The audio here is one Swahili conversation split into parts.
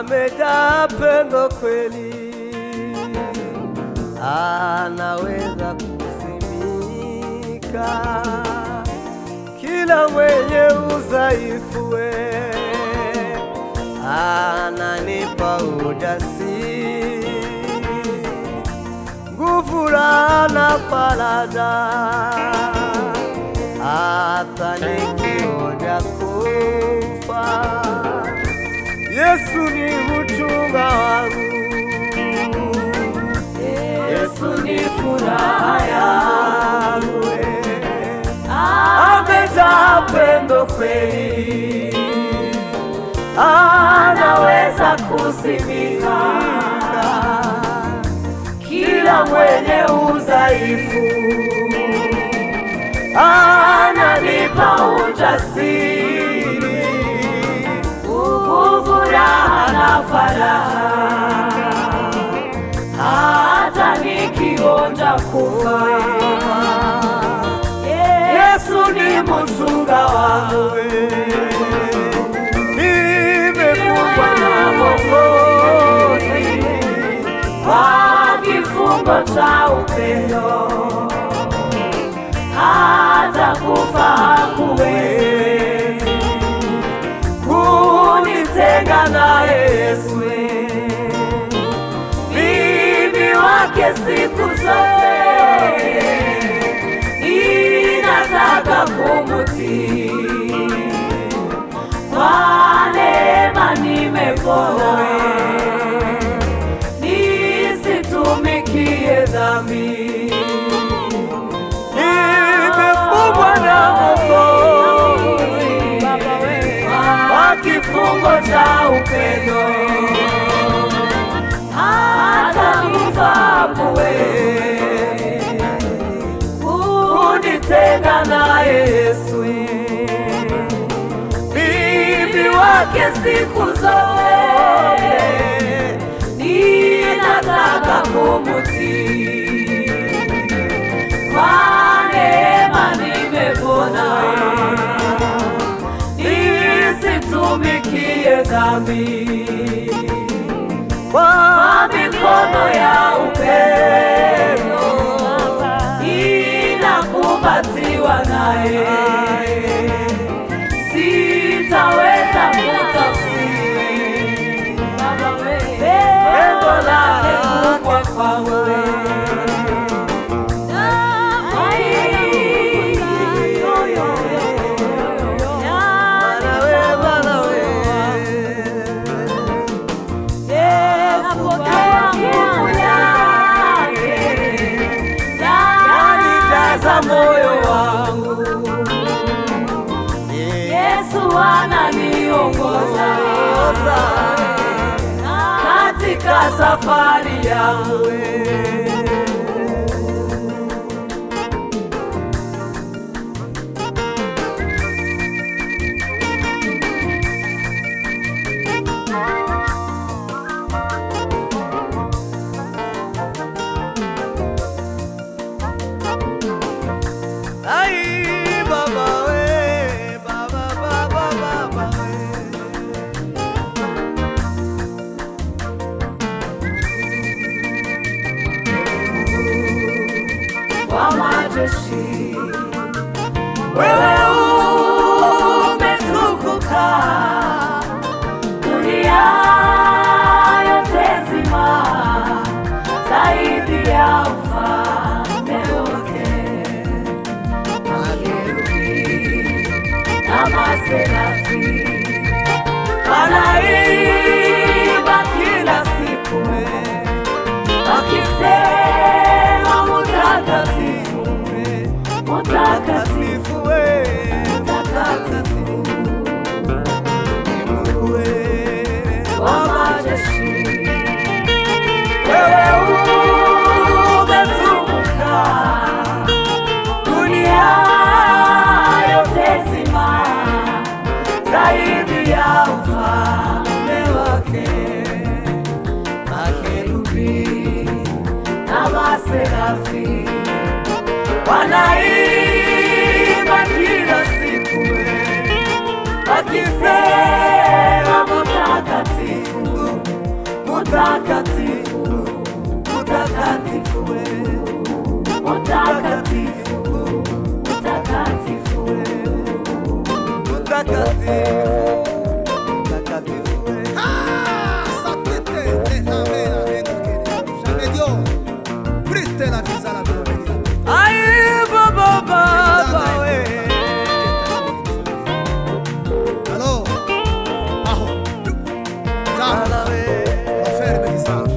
amejaa pendo kweli, anaweza kusimika kila mwenye udhaifu, ananipa ujasiri, nguvu na faraja, hata nikionja kufa. Yesu ni mchunga wangu, Yesu ni furaha yangu, amejaa pendo kweli, anaweza kusimika kila mwenye udhaifu, ananipa ujasiri, furaha na faraja, hata nikionja kufa. Yesu ni mchunga wangu, nimefungwa na Mwokozi kwa kifungo cha upendo, hata kufa hakuwezi kunitenga na Yesu. Mimi wake siku zote, ninataka kumutii. Kwa neema nimepona, nisitumikie dhambi. nimefungwa na Mwokozi kwa kifungo cha upendo, hata kufa hakuwezi kunitenga na Yesu. Mimi wake siku zote, ninataka kumutii. Kwa neema nimepona, nisitumikie dhambi. Kwa mikono ya upendo ninakumbatiwa naye, sitaweza kutafsiri pendo lake kubwa kwangu. Moyo wangu Yesu ananiongoza katika safari yangu. Ai baba we, baba baba baba we. Wa majeshi, wewe umezunguka dunia yote nzima, zaidi ya ufalme wote. Makerubi na maserafi wanaimba kila siku, wakisema mtakatifu, mtakatifu, mtakatifu, wa majeshi, wewe umezunguka dunia yote nzima, zaidi ya ufalme wake. Makerubi na maserafi wanaimba kila siku, wakisema mtakatifu, Mutakatifu, Mutakatifu, mutakatifu, mutakatifu, Mutakatifu. Aïe, Baba, Baba, ouais. Alors, Baba, ouais. on va faire le message.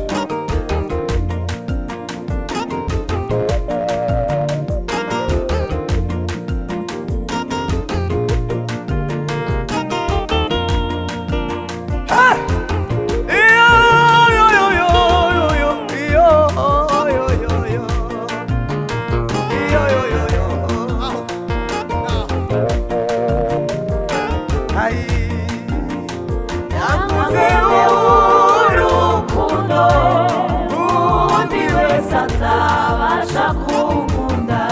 yamuze urukundo, undi wese atabasha kumunda.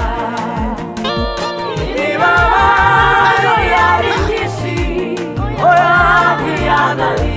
Imibabaro yari myinshi, oya ntiyananira.